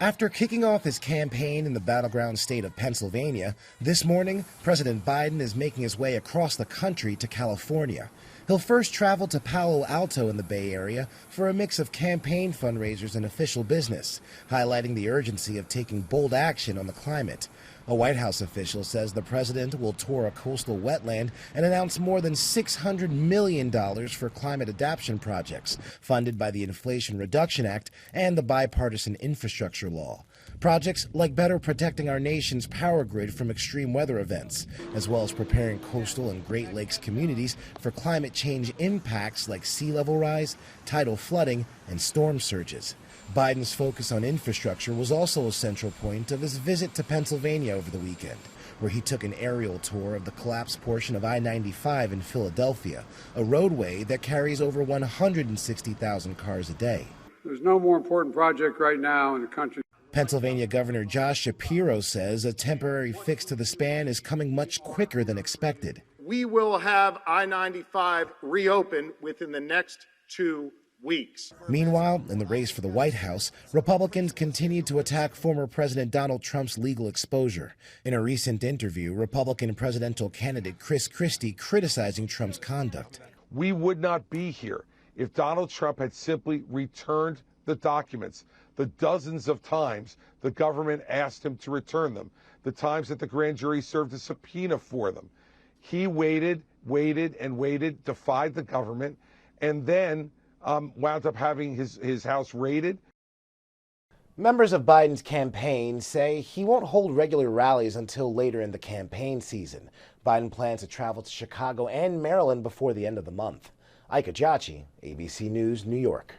After kicking off his campaign in the battleground state of Pennsylvania, this morning, President Biden is making his way across the country to California. He'll first travel to Palo Alto in the Bay Area for a mix of campaign fundraisers and official business, highlighting the urgency of taking bold action on the climate. A White House official says the president will tour a coastal wetland and announce more than $600 million for climate adaptation projects funded by the Inflation Reduction Act and the bipartisan infrastructure law. Projects like better protecting our nation's power grid from extreme weather events, as well as preparing coastal and Great Lakes communities for climate change impacts like sea level rise, tidal flooding, and storm surges. Biden's focus on infrastructure was also a central point of his visit to Pennsylvania over the weekend, where he took an aerial tour of the collapsed portion of I-95 in Philadelphia, a roadway that carries over 160,000 cars a day. There's no more important project right now in the country. Pennsylvania Governor Josh Shapiro says a temporary fix to the span is coming much quicker than expected. We will have I-95 reopen within the next 2 weeks. Meanwhile, in the race for the White House, Republicans continue to attack former President Donald Trump's legal exposure. In a recent interview, Republican presidential candidate Christie criticizing Trump's conduct. We would not be here if Donald Trump had simply returned the documents. The dozens of times the government asked him to return them, the times that the grand jury served a subpoena for them. He waited, defied the government, and then wound up having his house raided. Members of Biden's campaign say he won't hold regular rallies until later in the campaign season. Biden plans to travel to Chicago and Maryland before the end of the month. Ike Ajachi, ABC News, New York.